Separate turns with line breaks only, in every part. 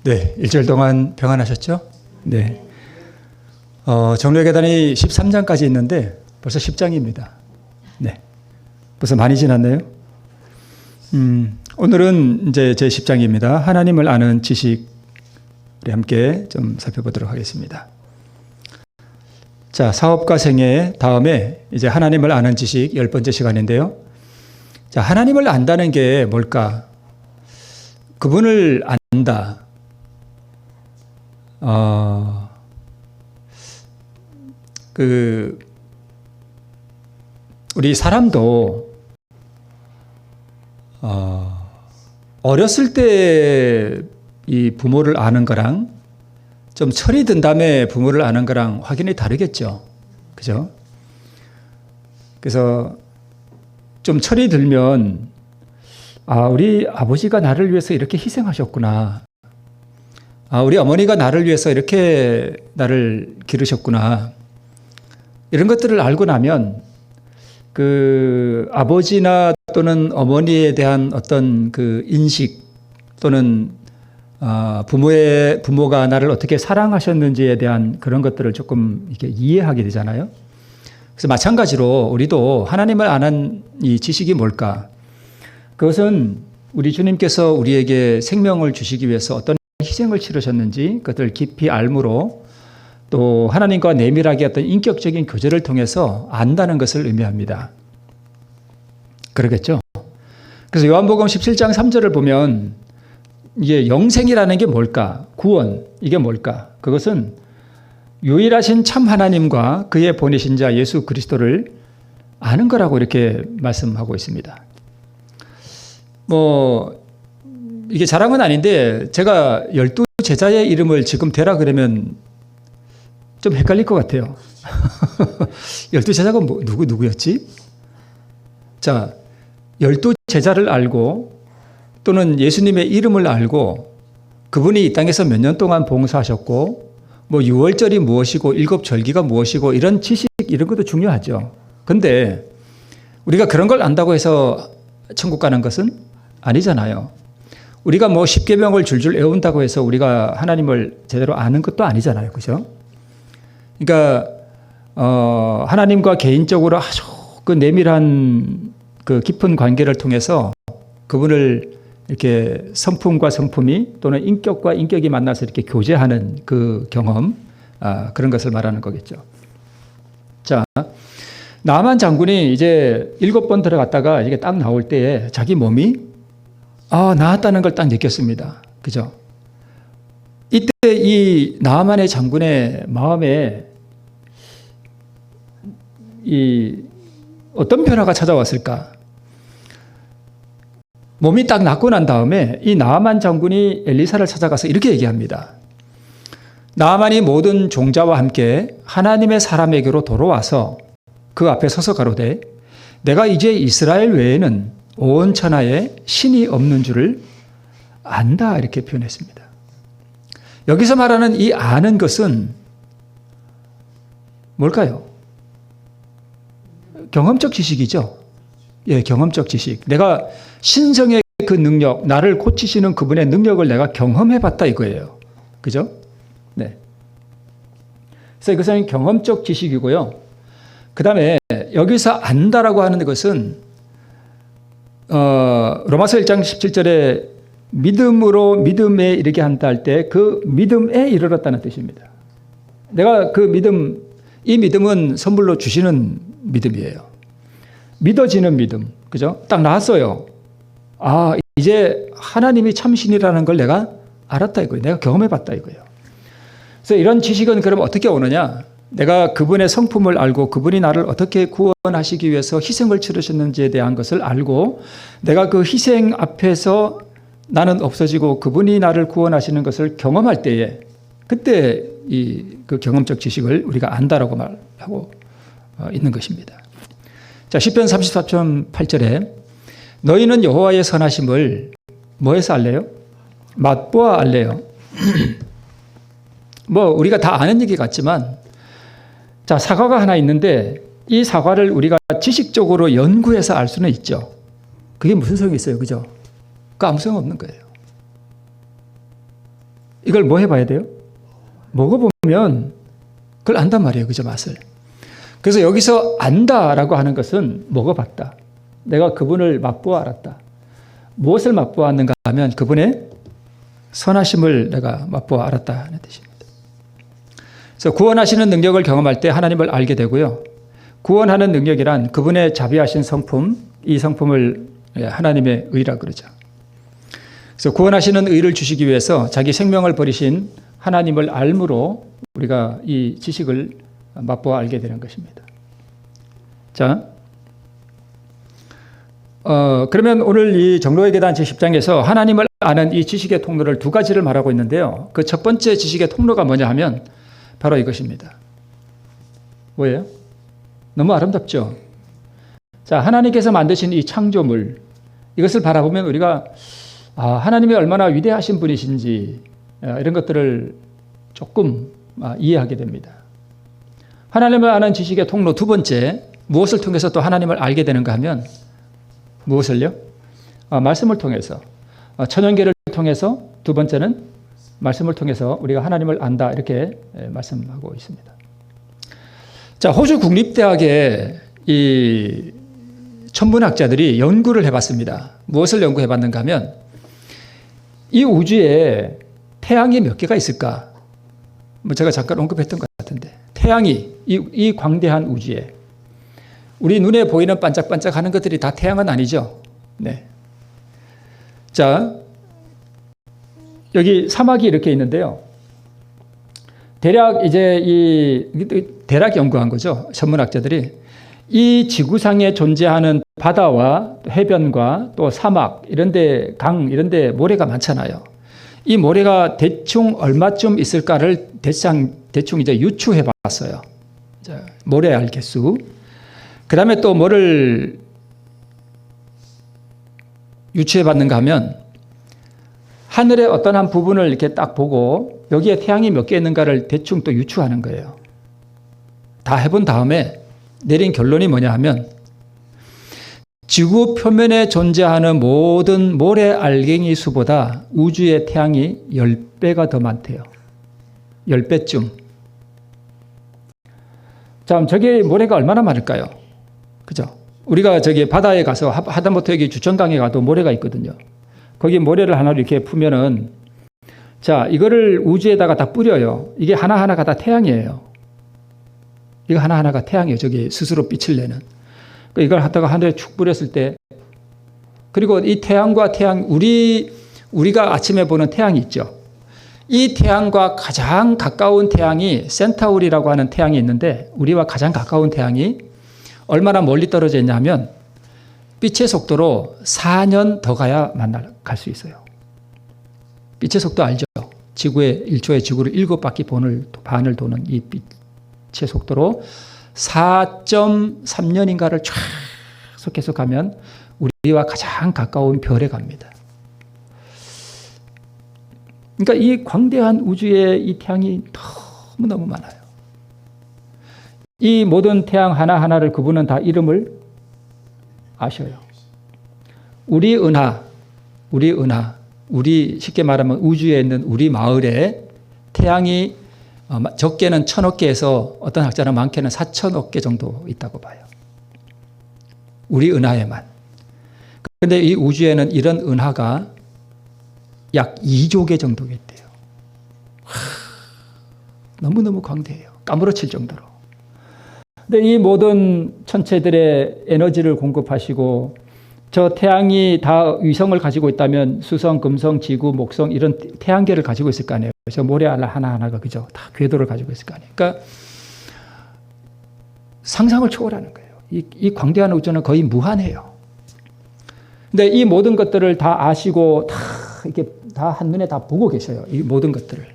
네, 일주일 동안 평안하셨죠? 네. 정로의 계단이 13장까지 있는데 벌써 10장입니다. 네. 벌써 많이 지났네요. 오늘은 이제 제 10장입니다. 하나님을 아는 지식, 우리 함께 좀 살펴보도록 하겠습니다. 자, 사업과 생애 다음에 이제 하나님을 아는 지식 10번째 시간인데요. 자, 하나님을 안다는 게 뭘까? 그분을 안다. 우리 사람도 어렸을 때 이 부모를 아는 거랑 좀 철이 든 다음에 부모를 아는 거랑 확연히 다르겠죠. 그죠? 그래서 좀 철이 들면 우리 아버지가 나를 위해서 이렇게 희생하셨구나. 우리 어머니가 나를 위해서 이렇게 나를 기르셨구나. 이런 것들을 알고 나면 그 아버지나 또는 어머니에 대한 어떤 그 인식 또는 부모가 나를 어떻게 사랑하셨는지에 대한 그런 것들을 조금 이렇게 이해하게 되잖아요. 그래서 마찬가지로 우리도 하나님을 아는 이 지식이 뭘까? 그것은 우리 주님께서 우리에게 생명을 주시기 위해서 어떤 희생을 치르셨는지 그것을 깊이 알므로 또 하나님과 내밀하게 어떤 인격적인 교제를 통해서 안다는 것을 의미합니다. 그러겠죠? 그래서 요한복음 17장 3절을 보면 이게 영생이라는 게 뭘까? 구원, 이게 뭘까? 그것은 유일하신 참 하나님과 그의 보내신 자 예수 그리스도를 아는 거라고 이렇게 말씀하고 있습니다. 이게 자랑은 아닌데 제가 12제자의 이름을 지금 대라 그러면 좀 헷갈릴 것 같아요. 12제자가 누구였지? 자, 12제자를 알고 또는 예수님의 이름을 알고 그분이 이 땅에서 몇 년 동안 봉사하셨고 유월절이 무엇이고 일곱절기가 무엇이고 이런 지식 이런 것도 중요하죠. 근데 우리가 그런 걸 안다고 해서 천국 가는 것은 아니잖아요. 우리가 10계명을 줄줄 외운다고 해서 우리가 하나님을 제대로 아는 것도 아니잖아요. 그죠? 그러니까 하나님과 개인적으로 아주 그 내밀한 그 깊은 관계를 통해서 그분을 이렇게 성품과 성품이 또는 인격과 인격이 만나서 이렇게 교제하는 그 경험, 그런 것을 말하는 거겠죠. 자, 나만 장군이 이제 7번 들어갔다가 이게 딱 나올 때에 자기 몸이 나았다는 걸 딱 느꼈습니다. 그죠? 이때 이 나만의 장군의 마음에 어떤 변화가 찾아왔을까? 몸이 딱 낫고 난 다음에 이 나아만 장군이 엘리사를 찾아가서 이렇게 얘기합니다. 나아만이 모든 종자와 함께 하나님의 사람에게로 돌아와서 그 앞에 서서 가로되 내가 이제 이스라엘 외에는 온 천하에 신이 없는 줄을 안다 이렇게 표현했습니다. 여기서 말하는 이 아는 것은 뭘까요? 경험적 지식이죠. 예, 경험적 지식. 내가 신성의 그 능력, 나를 고치시는 그분의 능력을 내가 경험해 봤다 이거예요. 그죠? 네. 그래서 이것은 경험적 지식이고요. 그 다음에 여기서 안다라고 하는 것은 로마서 1장 17절에 믿음으로 믿음에 이르게 한다 할 때 그 믿음에 이르렀다는 뜻입니다. 내가 그 믿음, 이 믿음은 선물로 주시는 믿음이에요. 믿어지는 믿음. 그죠? 딱 나왔어요. 이제 하나님이 참신이라는 걸 내가 알았다 이거예요. 내가 경험해 봤다 이거예요. 그래서 이런 지식은 그럼 어떻게 오느냐? 내가 그분의 성품을 알고 그분이 나를 어떻게 구원하시기 위해서 희생을 치르셨는지에 대한 것을 알고 내가 그 희생 앞에서 나는 없어지고 그분이 나를 구원하시는 것을 경험할 때에 그때 그 경험적 지식을 우리가 안다라고 말하고 있는 것입니다. 자, 시편 34편 8절에 너희는 여호와의 선하심을 뭐해서 알래요? 맛보아 알래요. 우리가 다 아는 얘기 같지만 자, 사과가 하나 있는데 이 사과를 우리가 지식적으로 연구해서 알 수는 있죠. 그게 무슨 소용이 있어요? 그죠? 그 아무 소용 없는 거예요. 이걸 뭐 해봐야 돼요? 먹어보면 그걸 안단 말이에요. 그죠? 맛을. 그래서 여기서 안다라고 하는 것은 먹어봤다. 내가 그분을 맛보아 알았다. 무엇을 맛보았는가 하면 그분의 선하심을 내가 맛보아 알았다 하는 뜻입니다. 그래서 구원하시는 능력을 경험할 때 하나님을 알게 되고요. 구원하는 능력이란 그분의 자비하신 성품, 이 성품을 하나님의 의라 그러죠. 그래서 구원하시는 의를 주시기 위해서 자기 생명을 버리신 하나님을 알므로 우리가 이 지식을 맛보아 알게 되는 것입니다. 자, 그러면 오늘 이 정로의 계단 제10장에서 하나님을 아는 이 지식의 통로를 두 가지를 말하고 있는데요. 그 첫 번째 지식의 통로가 뭐냐 하면 바로 이것입니다. 뭐예요? 너무 아름답죠? 자, 하나님께서 만드신 이 창조물, 이것을 바라보면 우리가 하나님이 얼마나 위대하신 분이신지 이런 것들을 조금 이해하게 됩니다. 하나님을 아는 지식의 통로 두 번째, 무엇을 통해서 또 하나님을 알게 되는가 하면 무엇을요? 말씀을 통해서, 천연계를 통해서, 두 번째는 말씀을 통해서 우리가 하나님을 안다 이렇게 말씀하고 있습니다. 자, 호주 국립대학의 이 천문학자들이 연구를 해봤습니다. 무엇을 연구해봤는가 하면 이 우주에 태양이 몇 개가 있을까? 제가 잠깐 언급했던 것 같은데 태양이 이 광대한 우주에 우리 눈에 보이는 반짝반짝하는 것들이 다 태양은 아니죠. 네. 자, 여기 사막이 이렇게 있는데요. 대략 대략 연구한 거죠. 천문학자들이 이 지구상에 존재하는 바다와 해변과 또 사막 이런데 강 이런데 모래가 많잖아요. 이 모래가 대충 얼마쯤 있을까를 대충 이제 유추해 봤어요. 모래 알 개수. 그 다음에 또 뭐를 유추해 봤는가 하면 하늘의 어떤 한 부분을 이렇게 딱 보고 여기에 태양이 몇 개 있는가를 대충 또 유추하는 거예요. 다 해본 다음에 내린 결론이 뭐냐 하면 지구 표면에 존재하는 모든 모래 알갱이 수보다 우주의 태양이 10배가 더 많대요. 10배쯤. 자, 저게 모래가 얼마나 많을까요? 그죠? 우리가 저기 바다에 가서 하다못해 여기 주천강에 가도 모래가 있거든요. 거기 모래를 하나로 이렇게 풀면은 자, 이거를 우주에다가 다 뿌려요. 이게 하나하나가 다 태양이에요. 이거 하나하나가 태양이에요. 저기 스스로 빛을 내는. 이걸 하다가 하늘에 축 뿌렸을 때 그리고 이 태양과 우리가 아침에 보는 태양이 있죠. 이 태양과 가장 가까운 태양이 센타우리라고 하는 태양이 있는데 우리와 가장 가까운 태양이 얼마나 멀리 떨어져 있냐면 빛의 속도로 4년 더 가야 갈 수 있어요. 빛의 속도 알죠? 지구의 1초에 지구를 7바퀴 반을 도는 이 빛의 속도로 4.3년인가를 계속 가면 우리와 가장 가까운 별에 갑니다. 그러니까 이 광대한 우주에 이 태양이 너무너무 많아요. 이 모든 태양 하나하나를 그분은 다 이름을 아셔요. 우리 쉽게 말하면 우주에 있는 우리 마을에 태양이 적게는 1000억 개에서 어떤 학자는 많게는 4000억 개 정도 있다고 봐요. 우리 은하에만. 그런데 이 우주에는 이런 은하가 약 2조 개 정도 있대요. 너무너무 광대해요. 까무러칠 정도로. 근데 이 모든 천체들의 에너지를 공급하시고 저 태양이 다 위성을 가지고 있다면 수성, 금성, 지구, 목성 이런 태양계를 가지고 있을 거 아니에요. 저 모래알 하나하나가 그죠? 다 궤도를 가지고 있을 거 아니에요. 그러니까 상상을 초월하는 거예요. 이 광대한 우주는 거의 무한해요. 근데 이 모든 것들을 다 아시고 다 이렇게 다 한눈에 다 보고 계셔요. 이 모든 것들을.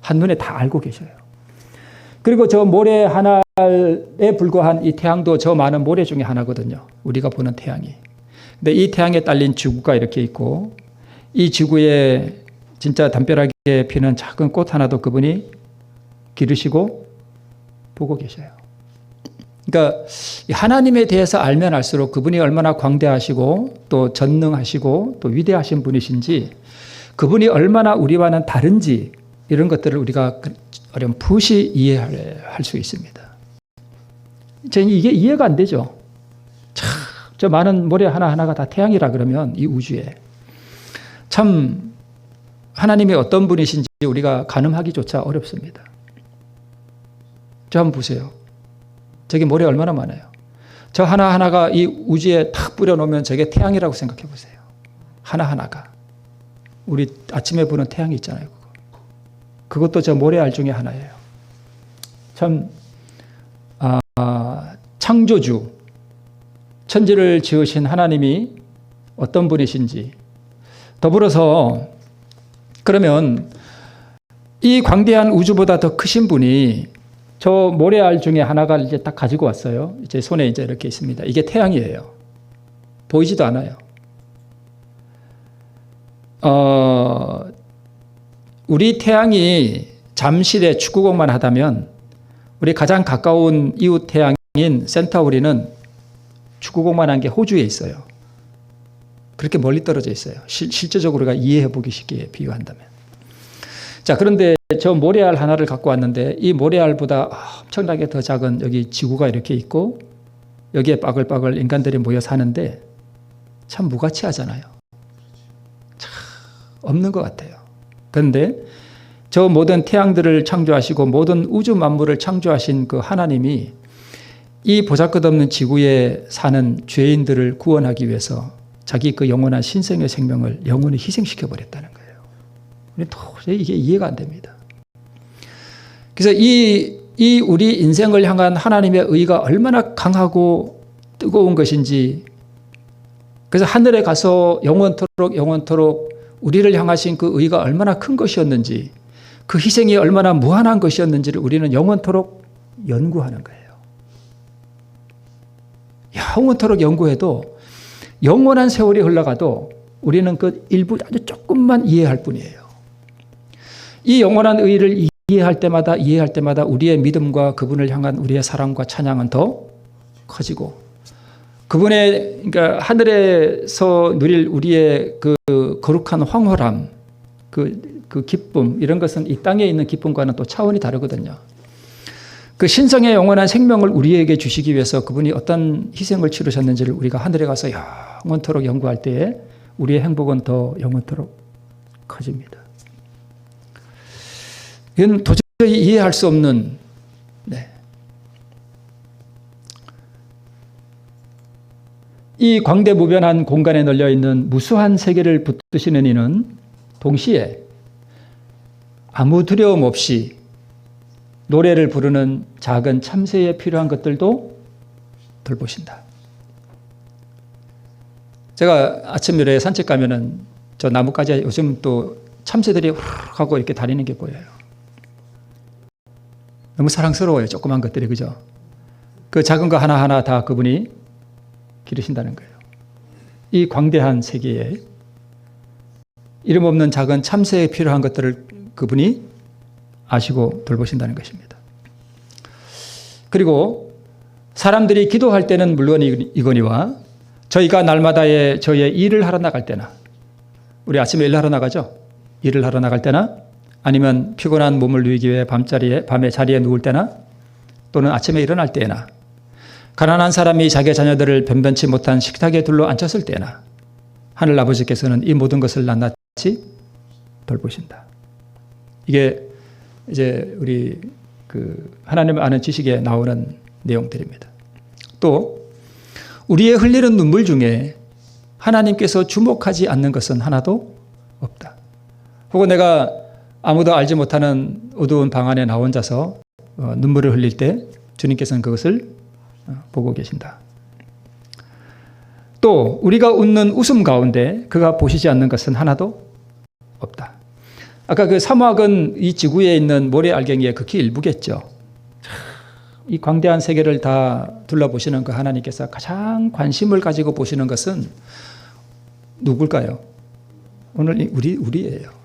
한눈에 다 알고 계셔요. 그리고 저 모래 하나에 불과한 이 태양도 저 많은 모래 중에 하나거든요. 우리가 보는 태양이. 근데 이 태양에 딸린 지구가 이렇게 있고 이 지구에 진짜 담벼락에 피는 작은 꽃 하나도 그분이 기르시고 보고 계셔요. 그러니까 하나님에 대해서 알면 알수록 그분이 얼마나 광대하시고 또 전능하시고 또 위대하신 분이신지 그분이 얼마나 우리와는 다른지 이런 것들을 우리가 어렴풋이 이해할 수 있습니다. 저는 이게 이해가 안 되죠. 참, 저 많은 모래 하나하나가 다 태양이라 그러면 이 우주에 참 하나님이 어떤 분이신지 우리가 가늠하기조차 어렵습니다. 저 한번 보세요. 저게 모래 얼마나 많아요. 저 하나하나가 이 우주에 탁 뿌려놓으면 저게 태양이라고 생각해 보세요. 하나하나가. 우리 아침에 보는 태양이 있잖아요. 그것도 저 모래알 중에 하나예요. 참 창조주, 천지를 지으신 하나님이 어떤 분이신지 더불어서 그러면 이 광대한 우주보다 더 크신 분이 저 모래알 중에 하나가 이제 딱 가지고 왔어요. 제 손에 이제 이렇게 있습니다. 이게 태양이에요. 보이지도 않아요. 우리 태양이 잠실에 축구공만 하다면 우리 가장 가까운 이웃 태양인 센타우리는 축구공만 한 게 호주에 있어요. 그렇게 멀리 떨어져 있어요. 실제적으로 우리가 이해해 보기 쉽게 비유한다면. 자, 그런데 저 모래알 하나를 갖고 왔는데 이 모래알보다 엄청나게 더 작은 여기 지구가 이렇게 있고 여기에 빠글빠글 인간들이 모여 사는데 참 무가치하잖아요. 참 없는 것 같아요. 그런데 저 모든 태양들을 창조하시고 모든 우주 만물을 창조하신 그 하나님이 이 보잘것없는 지구에 사는 죄인들을 구원하기 위해서 자기 그 영원한 신성의 생명을 영원히 희생시켜 버렸다는 거예요. 도저히 이게 이해가 안 됩니다. 그래서 이 우리 인생을 향한 하나님의 의가 얼마나 강하고 뜨거운 것인지, 그래서 하늘에 가서 영원토록 우리를 향하신 그 의가 얼마나 큰 것이었는지, 그 희생이 얼마나 무한한 것이었는지를 우리는 영원토록 연구하는 거예요. 영원토록 연구해도 영원한 세월이 흘러가도 우리는 그 일부 아주 조금만 이해할 뿐이에요. 이 영원한 의를 이해할 때마다 우리의 믿음과 그분을 향한 우리의 사랑과 찬양은 더 커지고, 그분의 그러니까 하늘에서 누릴 우리의 그 거룩한 황홀함, 그 기쁨, 이런 것은 이 땅에 있는 기쁨과는 또 차원이 다르거든요. 그 신성의 영원한 생명을 우리에게 주시기 위해서 그분이 어떤 희생을 치르셨는지를 우리가 하늘에 가서 영원토록 연구할 때에 우리의 행복은 더 영원토록 커집니다. 이건 도저히 이해할 수 없는, 이 광대무변한 공간에 널려있는 무수한 세계를 붙드시는 이는 동시에 아무 두려움 없이 노래를 부르는 작은 참새에 필요한 것들도 돌보신다. 제가 아침 일에 산책 가면은 저 나뭇가지에 요즘 또 참새들이 후루룩 하고 이렇게 다니는 게 보여요. 너무 사랑스러워요. 조그만 것들이, 그죠? 그 작은 거 하나하나 다 그분이 기르신다는 거예요. 이 광대한 세계에 이름 없는 작은 참새에 필요한 것들을 그분이 아시고 돌보신다는 것입니다. 그리고 사람들이 기도할 때는 물론이거니와 저희가 날마다의 저희의 일을 하러 나갈 때나, 우리 아침에 일하러 나가죠? 일을 하러 나갈 때나, 아니면 피곤한 몸을 누이기 위해 밤에 자리에 누울 때나, 또는 아침에 일어날 때나, 가난한 사람이 자기 자녀들을 변변치 못한 식탁에 둘러 앉혔을 때나, 하늘 아버지께서는 이 모든 것을 낱낱이 돌보신다. 이게 이제 우리 그 하나님을 아는 지식에 나오는 내용들입니다. 또 우리의 흘리는 눈물 중에 하나님께서 주목하지 않는 것은 하나도 없다. 혹은 내가 아무도 알지 못하는 어두운 방 안에 나 혼자서 눈물을 흘릴 때 주님께서는 그것을 보고 계신다. 또 우리가 웃는 웃음 가운데 그가 보시지 않는 것은 하나도 없다. 아까 그 사막은 이 지구에 있는 모래알갱이의 극히 일부겠죠. 이 광대한 세계를 다 둘러보시는 그 하나님께서 가장 관심을 가지고 보시는 것은 누굴까요? 오늘 우리예요.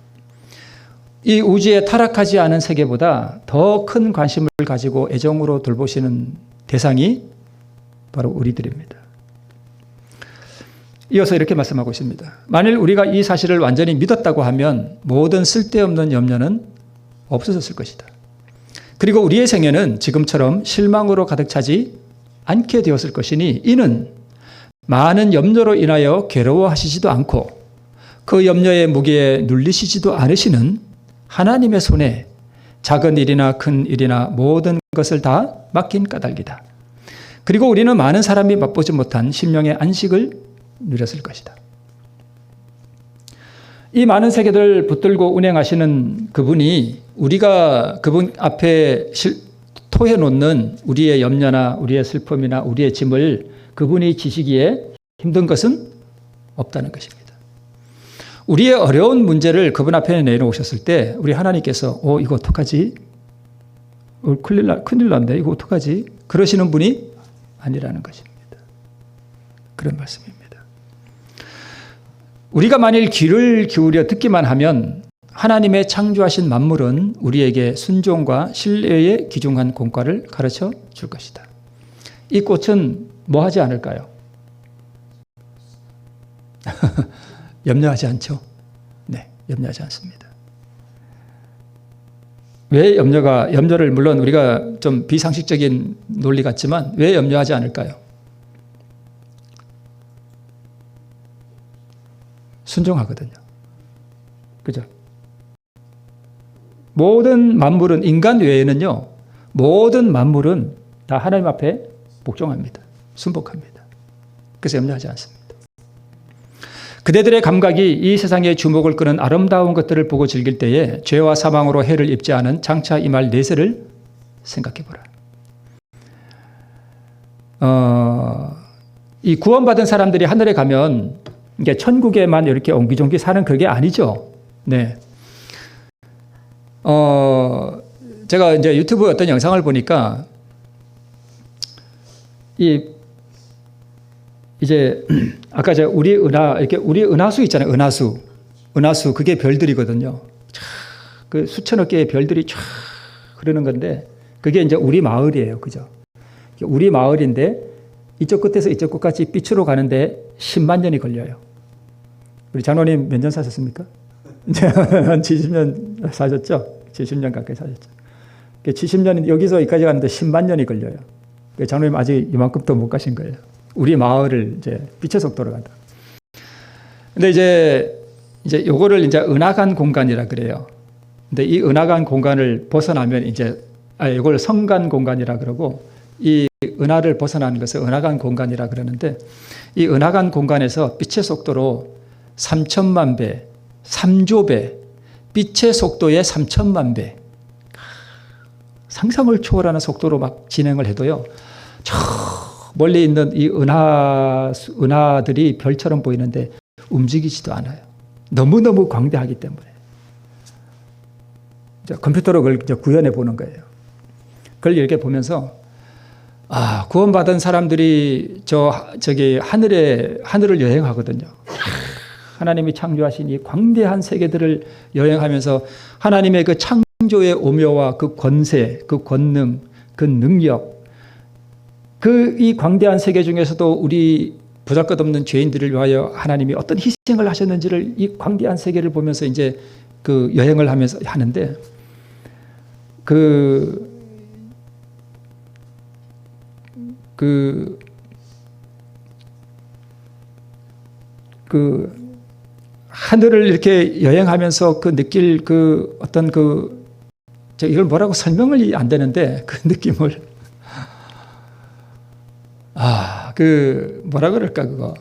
이 우주에 타락하지 않은 세계보다 더 큰 관심을 가지고 애정으로 돌보시는 대상이 바로 우리들입니다. 이어서 이렇게 말씀하고 있습니다. 만일 우리가 이 사실을 완전히 믿었다고 하면 모든 쓸데없는 염려는 없어졌을 것이다. 그리고 우리의 생애는 지금처럼 실망으로 가득 차지 않게 되었을 것이니 이는 많은 염려로 인하여 괴로워하시지도 않고 그 염려의 무게에 눌리시지도 않으시는 하나님의 손에 작은 일이나 큰 일이나 모든 것을 다 맡긴 까닭이다. 그리고 우리는 많은 사람이 맛보지 못한 심령의 안식을 누렸을 것이다. 이 많은 세계를 붙들고 운행하시는 그분이 우리가 그분 앞에 토해 놓는 우리의 염려나 우리의 슬픔이나 우리의 짐을 그분이 지시기에 힘든 것은 없다는 것입니다. 우리의 어려운 문제를 그분 앞에 내놓으셨을 때 우리 하나님께서 이거 어떡하지? 큰일 났네. 이거 어떡하지? 그러시는 분이 아니라는 것입니다. 그런 말씀입니다. 우리가 만일 귀를 기울여 듣기만 하면 하나님의 창조하신 만물은 우리에게 순종과 신뢰에 기중한 공과를 가르쳐 줄 것이다. 이 꽃은 뭐 하지 않을까요? 염려하지 않죠? 네, 염려하지 않습니다. 왜 염려를 물론 우리가 좀 비상식적인 논리 같지만 왜 염려하지 않을까요? 순종하거든요. 그죠? 모든 만물은 인간 외에는요. 모든 만물은 다 하나님 앞에 복종합니다. 순복합니다. 그래서 염려하지 않습니다. 그대들의 감각이 이 세상의 주목을 끄는 아름다운 것들을 보고 즐길 때에 죄와 사망으로 해를 입지 않은 장차 임할 내세를 생각해보라. 이 구원받은 사람들이 하늘에 가면 이게 천국에만 이렇게 옹기종기 사는 그게 아니죠. 네. 제가 이제 유튜브 어떤 영상을 보니까 이제 아까 우리 은하수 있잖아요. 은하수 그게 별들이거든요. 그 수천억 개의 별들이 쫙 흐르는 건데 그게 이제 우리 마을이에요. 그죠? 우리 마을인데 이쪽 끝에서 이쪽 끝까지 빛으로 가는데 10만 년이 걸려요. 우리 장로님 몇 년 사셨습니까? 한 70년 사셨죠? 70년 가까이 사셨죠. 70년 여기서 여기까지 가는데 10만 년이 걸려요. 장로님 아직 이만큼도 못 가신 거예요. 우리 마을을 이제 빛의 속도로 간다. 근데 이제 요거를 이제 은하간 공간이라 그래요. 근데 이 은하간 공간을 벗어나면 이걸 성간 공간이라 그러고 이 은하를 벗어나는 것을 은하간 공간이라 그러는데 이 은하간 공간에서 빛의 속도로 3천만 배, 3조 배, 빛의 속도의 3천만 배, 상상을 초월하는 속도로 막 진행을 해도요. 저 멀리 있는 이 은하들이 별처럼 보이는데 움직이지도 않아요. 너무너무 광대하기 때문에. 컴퓨터로 그걸 구현해 보는 거예요. 그걸 이렇게 보면서 구원받은 사람들이 저기 하늘을 여행하거든요. 하나님이 창조하신 이 광대한 세계들을 여행하면서 하나님의 그 창조의 오묘와 그 권세, 그 권능, 그 능력, 이 광대한 세계 중에서도 우리 보잘것없는 죄인들을 위하여 하나님이 어떤 희생을 하셨는지를 이 광대한 세계를 보면서 이제 그 여행을 하면서 하는데 그 하늘을 이렇게 여행하면서 느낄 어떤 이걸 뭐라고 설명을 안 되는데 그 느낌을 뭐라 그럴까 그거.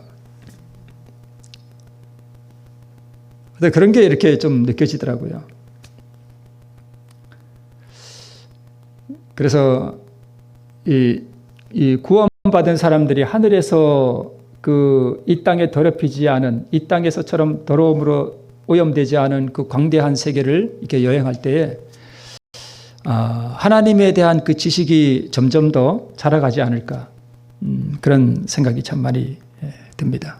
근데 그런 게 이렇게 좀 느껴지더라고요. 그래서 이 구원받은 사람들이 하늘에서 이 땅에 더럽히지 않은 이 땅에서처럼 더러움으로 오염되지 않은 그 광대한 세계를 이렇게 여행할 때에 하나님에 대한 그 지식이 점점 더 자라가지 않을까 그런 생각이 참 많이 듭니다.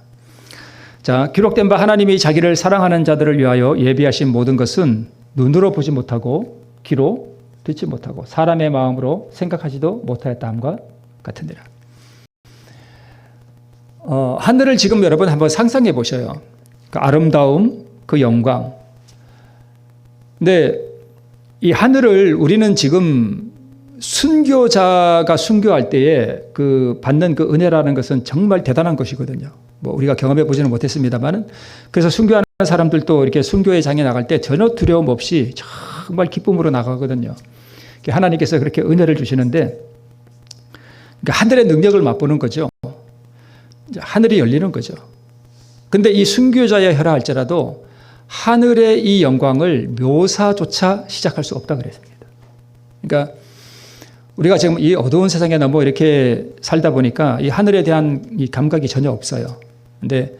자, 기록된 바 하나님이 자기를 사랑하는 자들을 위하여 예비하신 모든 것은 눈으로 보지 못하고 귀로 듣지 못하고 사람의 마음으로 생각하지도 못하였다함과 같으니라. 하늘을 지금 여러분 한번 상상해 보셔요. 그 아름다움, 그 영광. 근데 이 하늘을 우리는 지금 순교자가 순교할 때에 그 받는 그 은혜라는 것은 정말 대단한 것이거든요. 뭐 우리가 경험해 보지는 못했습니다만은, 그래서 순교하는 사람들도 이렇게 순교의 장에 나갈 때 전혀 두려움 없이 정말 기쁨으로 나가거든요. 하나님께서 그렇게 은혜를 주시는데, 그러니까 하늘의 능력을 맛보는 거죠. 하늘이 열리는 거죠. 근데 이 순교자의 혈아 할지라도 하늘의 이 영광을 묘사조차 시작할 수 없다 그랬습니다. 그러니까 우리가 지금 이 어두운 세상에 너무 이렇게 살다 보니까 이 하늘에 대한 이 감각이 전혀 없어요. 근데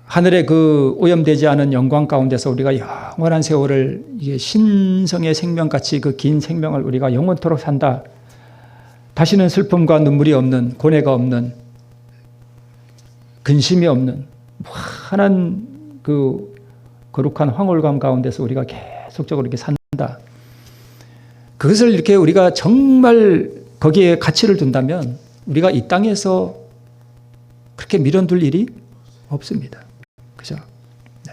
하늘의 그 오염되지 않은 영광 가운데서 우리가 영원한 세월을, 이게 신성의 생명같이 그 긴 생명을 우리가 영원토록 산다. 다시는 슬픔과 눈물이 없는, 고뇌가 없는, 근심이 없는 환한 그 거룩한 황홀감 가운데서 우리가 계속적으로 이렇게 산다. 그것을 이렇게 우리가 정말 거기에 가치를 둔다면 우리가 이 땅에서 그렇게 미련둘 일이 없습니다. 그죠? 네.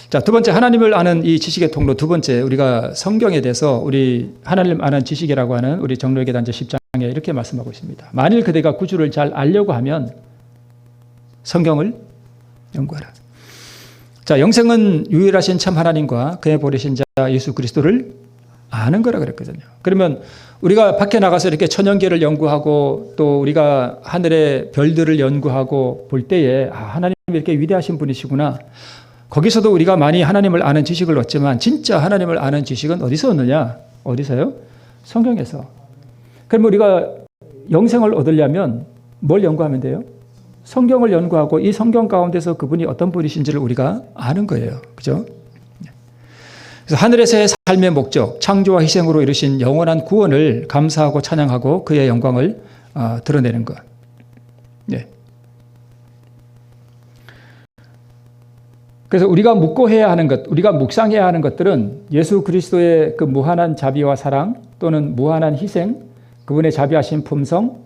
자, 두 번째, 하나님을 아는 이 지식의 통로. 두 번째, 우리가 성경에 대해서 우리 하나님 아는 지식이라고 하는 우리 정로에게 단체 10장에 이렇게 말씀하고 있습니다. 만일 그대가 구주를 잘 알려고 하면 성경을 연구하라. 자, 영생은 유일하신 참 하나님과 그의 보내신 자 예수 그리스도를 아는 거라 그랬거든요. 그러면 우리가 밖에 나가서 이렇게 천연계를 연구하고 또 우리가 하늘의 별들을 연구하고 볼 때에 하나님이 이렇게 위대하신 분이시구나. 거기서도 우리가 많이 하나님을 아는 지식을 얻지만 진짜 하나님을 아는 지식은 어디서 얻느냐? 어디서요? 성경에서. 그럼 우리가 영생을 얻으려면 뭘 연구하면 돼요? 성경을 연구하고 이 성경 가운데서 그분이 어떤 분이신지를 우리가 아는 거예요. 그죠? 그래서 하늘에서의 삶의 목적, 창조와 희생으로 이루신 영원한 구원을 감사하고 찬양하고 그의 영광을 드러내는 것. 네. 그래서 우리가 묵고해야 하는 것, 우리가 묵상해야 하는 것들은 예수 그리스도의 그 무한한 자비와 사랑 또는 무한한 희생, 그분의 자비하신 품성,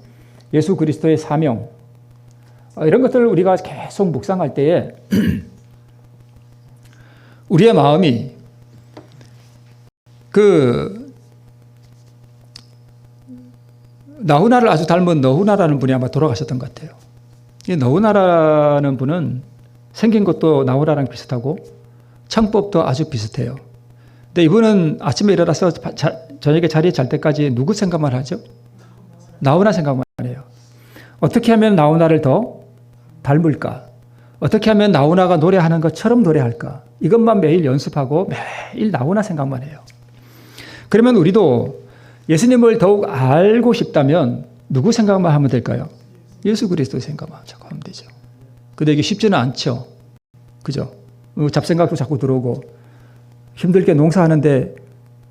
예수 그리스도의 사명, 이런 것들을 우리가 계속 묵상할 때에 우리의 마음이 그 나후나를 아주 닮은 너후나라는 분이 아마 돌아가셨던 것 같아요. 이 너후나라는 분은 생긴 것도 나후나랑 비슷하고 창법도 아주 비슷해요. 근데 이분은 아침에 일어나서 저녁에 자리에 잘 때까지 누구 생각만 하죠? 나후나 생각만 해요. 어떻게 하면 나후나를 더 닮을까? 어떻게 하면 나후나가 노래하는 것처럼 노래할까? 이것만 매일 연습하고 매일 나후나 생각만 해요. 그러면 우리도 예수님을 더욱 알고 싶다면 누구 생각만 하면 될까요? 예수 그리스도 생각만 자꾸 하면 되죠. 근데 이게 쉽지는 않죠. 그죠? 잡생각도 자꾸 들어오고 힘들게 농사하는데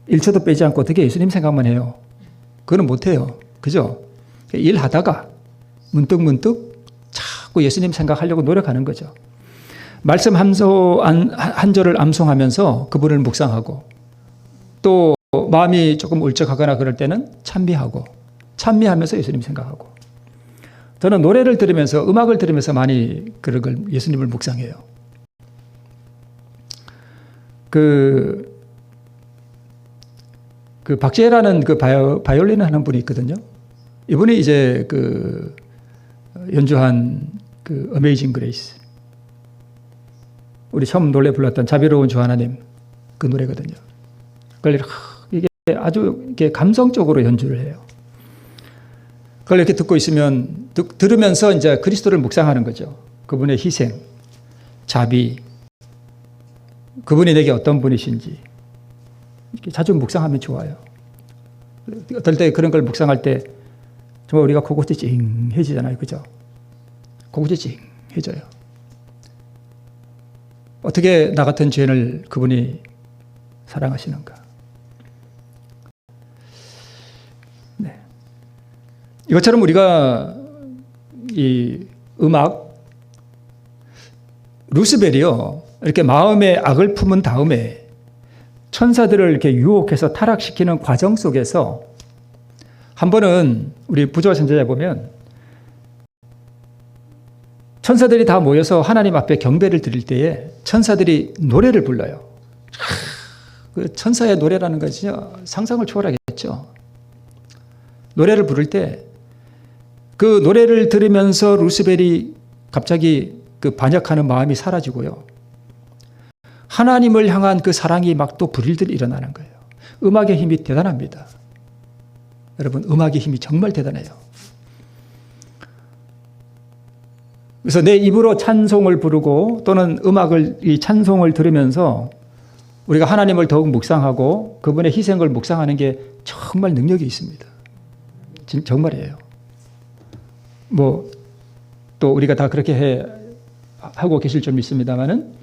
1초도 빼지 않고 어떻게 예수님 생각만 해요? 그거는 못해요. 그죠? 일하다가 문득문득 자꾸 예수님 생각하려고 노력하는 거죠. 말씀 한 절을 암송하면서 그분을 묵상하고 또 마음이 조금 울적하거나 그럴 때는 찬미하면서 예수님 생각하고. 저는 노래를 들으면서 음악을 들으면서 많이 그런 걸 예수님을 묵상해요. 그 박재라는 그 바이올린 하는 분이 있거든요. 이분이 이제 그 연주한 그 어메이징 그레이스, 우리 처음 노래 불렀던 자비로운 주 하나님 그 노래거든요. 그걸 이게 아주 이렇게 감성적으로 연주를 해요. 그걸 이렇게 듣고 있으면 들으면서 이제 그리스도를 묵상하는 거죠. 그분의 희생, 자비, 그분이 내게 어떤 분이신지 이렇게 자주 묵상하면 좋아요. 어떨 때 그런 걸 묵상할 때 정말 우리가 코끝이 찡해지잖아요. 그죠? 코끝이 찡해져요. 어떻게 나 같은 죄인을 그분이 사랑하시는가. 네. 이것처럼 우리가 이 음악, 루스벨이요, 이렇게 마음에 악을 품은 다음에 천사들을 이렇게 유혹해서 타락시키는 과정 속에서 한 번은 우리 부조화 선지자에 보면 천사들이 다 모여서 하나님 앞에 경배를 드릴 때에 천사들이 노래를 불러요. 그 천사의 노래라는 것이 상상을 초월하겠죠. 노래를 부를 때 그 노래를 들으면서 루스벨이 갑자기 그 반역하는 마음이 사라지고요. 하나님을 향한 그 사랑이 막 또 불일들 일어나는 거예요. 음악의 힘이 대단합니다. 여러분, 음악의 힘이 정말 대단해요. 그래서 내 입으로 찬송을 부르고 또는 이 찬송을 들으면서 우리가 하나님을 더욱 묵상하고 그분의 희생을 묵상하는 게 정말 능력이 있습니다. 정말이에요. 또 우리가 다 그렇게 하고 계실 줄 믿습니다만은,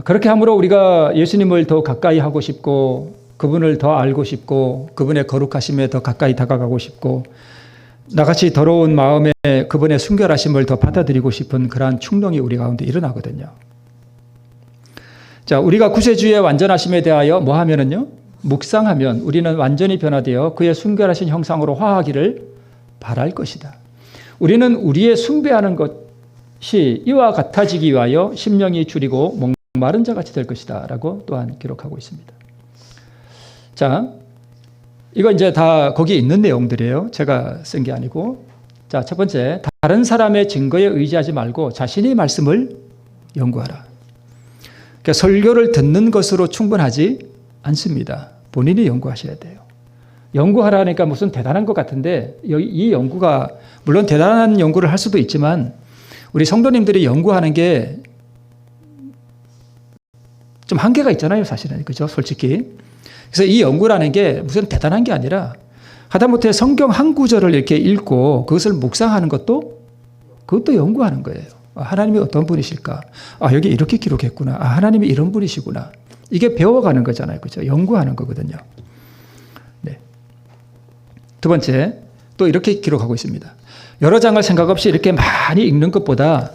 그렇게 함으로 우리가 예수님을 더 가까이 하고 싶고, 그분을 더 알고 싶고, 그분의 거룩하심에 더 가까이 다가가고 싶고, 나같이 더러운 마음에 그분의 순결하심을 더 받아들이고 싶은 그러한 충동이 우리 가운데 일어나거든요. 자, 우리가 구세주의 완전하심에 대하여 뭐 하면은요? 묵상하면 우리는 완전히 변화되어 그의 순결하신 형상으로 화하기를 바랄 것이다. 우리는 우리의 숭배하는 것이 이와 같아지기 위하여 심령이 줄이고 목마른 자같이 될 것이다 라고 또한 기록하고 있습니다. 자, 이거 이제 다 거기에 있는 내용들이에요. 제가 쓴 게 아니고. 자, 첫 번째, 다른 사람의 증거에 의지하지 말고 자신의 말씀을 연구하라. 그러니까 설교를 듣는 것으로 충분하지 않습니다. 본인이 연구하셔야 돼요. 연구하라니까 무슨 대단한 것 같은데, 이 연구가 물론 대단한 연구를 할 수도 있지만 우리 성도님들이 연구하는 게 좀 한계가 있잖아요, 사실은. 그죠? 솔직히. 그래서 이 연구라는 게 무슨 대단한 게 아니라 하다못해 성경 한 구절을 이렇게 읽고 그것을 묵상하는 그것도 연구하는 거예요. 하나님이 어떤 분이실까? 여기 이렇게 기록했구나. 하나님이 이런 분이시구나. 이게 배워가는 거잖아요. 그죠? 연구하는 거거든요. 네. 두 번째, 또 이렇게 기록하고 있습니다. 여러 장을 생각 없이 이렇게 많이 읽는 것보다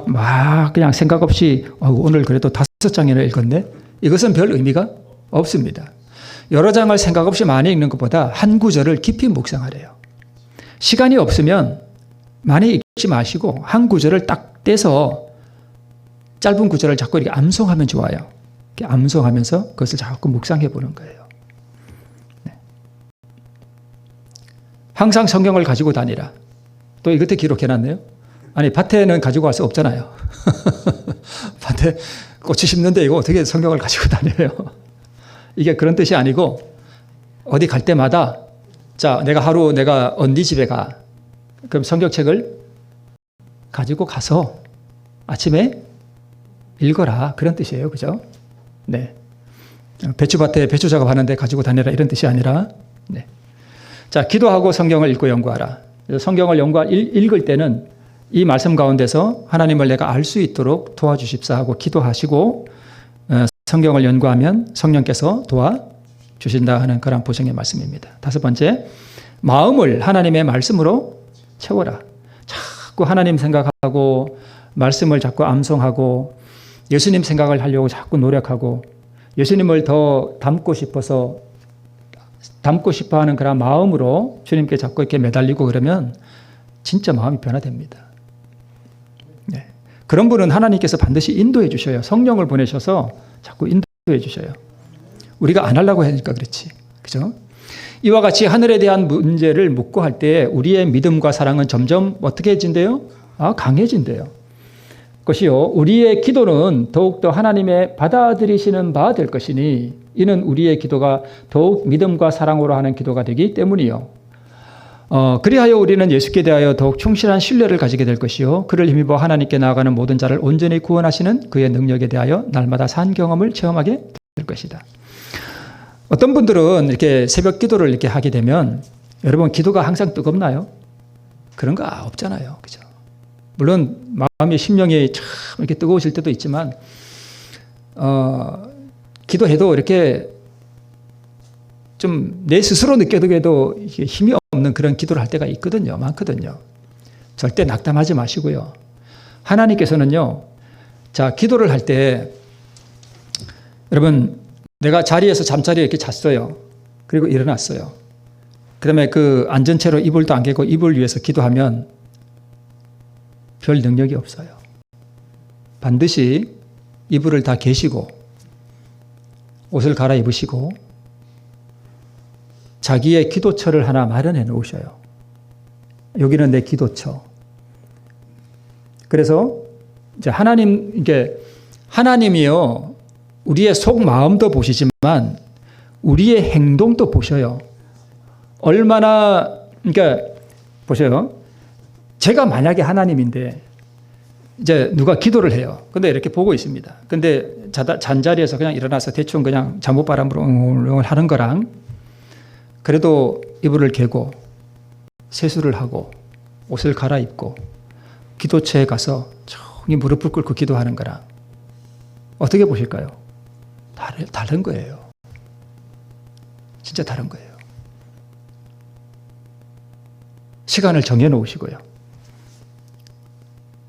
막 그냥 생각 없이 오늘 그래도 5장이나 읽었네. 이것은 별 의미가 없습니다. 여러 장을 생각 없이 많이 읽는 것보다 한 구절을 깊이 묵상하래요. 시간이 없으면 많이 읽지 마시고 한 구절을 딱 떼서 짧은 구절을 자꾸 이렇게 암송하면 좋아요. 이렇게 암송하면서 그것을 자꾸 묵상해 보는 거예요. 네. 항상 성경을 가지고 다니라. 또 이것도 기록해놨네요. 아니, 밭에는 가지고 갈 수 없잖아요. 밭에 고추 심는데 이거 어떻게 성경을 가지고 다녀요? 이게 그런 뜻이 아니고, 어디 갈 때마다, 자, 내가 언니 집에 가. 그럼 성경책을 가지고 가서 아침에 읽어라. 그런 뜻이에요. 그죠? 네. 배추밭에 배추 작업하는데 가지고 다니라. 이런 뜻이 아니라, 네. 자, 기도하고 성경을 읽고 연구하라. 성경을 읽을 때는 이 말씀 가운데서 하나님을 내가 알 수 있도록 도와주십사 하고 기도하시고, 성경을 연구하면 성령께서 도와주신다 하는 그런 보증의 말씀입니다. 다섯 번째, 마음을 하나님의 말씀으로 채워라. 자꾸 하나님 생각하고 말씀을 자꾸 암송하고 예수님 생각을 하려고 자꾸 노력하고 예수님을 더 닮고 싶어하는 그런 마음으로 주님께 자꾸 이렇게 매달리고 그러면 진짜 마음이 변화됩니다. 네. 그런 분은 하나님께서 반드시 인도해 주셔요. 성령을 보내셔서 자꾸 인도해 주셔요. 우리가 안 하려고 하니까 그렇지. 그죠? 이와 같이 하늘에 대한 문제를 묻고 할 때 우리의 믿음과 사랑은 점점 어떻게 해진대요? 강해진대요. 그것이요, 우리의 기도는 더욱더 하나님의 받아들이시는 바 될 것이니 이는 우리의 기도가 더욱 믿음과 사랑으로 하는 기도가 되기 때문이요. 그리하여 우리는 예수께 대하여 더욱 충실한 신뢰를 가지게 될 것이요. 그를 힘입어 하나님께 나아가는 모든 자를 온전히 구원하시는 그의 능력에 대하여 날마다 산 경험을 체험하게 될 것이다. 어떤 분들은 이렇게 새벽 기도를 이렇게 하게 되면 여러분 기도가 항상 뜨겁나요? 그런 거 없잖아요. 그죠? 물론 마음의 심령이 참 이렇게 뜨거우실 때도 있지만 기도해도 이렇게 좀 내 스스로 느껴도 힘이 없는 그런 기도를 할 때가 있거든요. 많거든요. 절대 낙담하지 마시고요. 하나님께서는요. 자, 기도를 할 때 여러분 내가 자리에서 잠자리에 이렇게 잤어요. 그리고 일어났어요. 그다음에 그 안전채로 이불도 안 개고 이불 위에서 기도하면 별 능력이 없어요. 반드시 이불을 다 개시고 옷을 갈아입으시고 자기의 기도처를 하나 마련해 놓으셔요. 여기는 내 기도처. 그래서 이제 하나님이요, 우리의 속 마음도 보시지만 우리의 행동도 보셔요. 얼마나, 그러니까 보세요. 제가 만약에 하나님인데 이제 누가 기도를 해요. 근데 이렇게 보고 있습니다. 근데 잔자리에서 그냥 일어나서 대충 그냥 잠옷바람으로 웅웅 하는 거랑 그래도 이불을 개고 세수를 하고 옷을 갈아입고 기도처에 가서 조용히 무릎을 꿇고 기도하는 거랑 어떻게 보실까요? 다른 거예요. 진짜 다른 거예요. 시간을 정해 놓으시고요.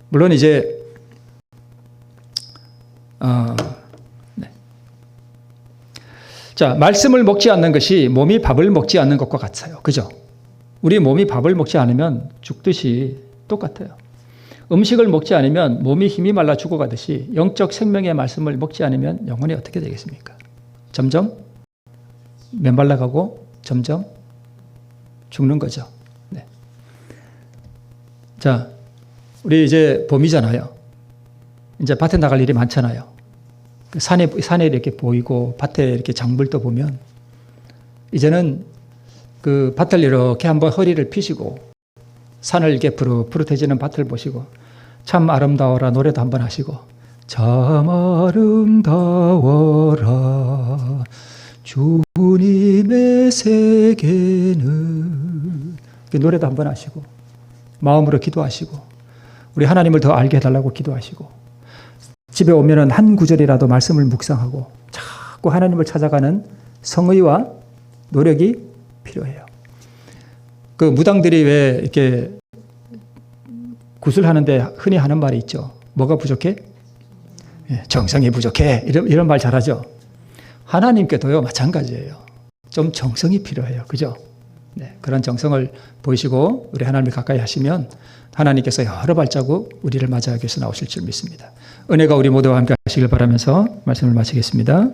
물론 이제 네. 자, 말씀을 먹지 않는 것이 몸이 밥을 먹지 않는 것과 같아요. 그죠? 우리 몸이 밥을 먹지 않으면 죽듯이 똑같아요. 음식을 먹지 않으면 몸이 힘이 말라 죽어가듯이 영적 생명의 말씀을 먹지 않으면 영혼이 어떻게 되겠습니까? 점점 메말라가고 점점 죽는 거죠. 네. 자, 우리 이제 봄이잖아요. 이제 밭에 나갈 일이 많잖아요. 산에 이렇게 보이고 밭에 이렇게 장물도 보면 이제는 그 밭을 이렇게 한번 허리를 펴시고 산을 이렇게 푸릇푸릇해지는 밭을 보시고 참 아름다워라 노래도 한번 하시고 참 아름다워라 주님의 세계는 노래도 한번 하시고 마음으로 기도하시고 우리 하나님을 더 알게 해달라고 기도하시고 집에 오면은 한 구절이라도 말씀을 묵상하고 자꾸 하나님을 찾아가는 성의와 노력이 필요해요. 그 무당들이 왜 이렇게 구슬하는데 흔히 하는 말이 있죠. 뭐가 부족해? 정성이 부족해. 이런 말 잘하죠. 하나님께도요 마찬가지예요. 좀 정성이 필요해요. 그죠? 네, 그런 정성을 보이시고 우리 하나님을 가까이 하시면 하나님께서 여러 발자국 우리를 맞이하기 위해서 나오실 줄 믿습니다. 은혜가 우리 모두와 함께 하시길 바라면서 말씀을 마치겠습니다.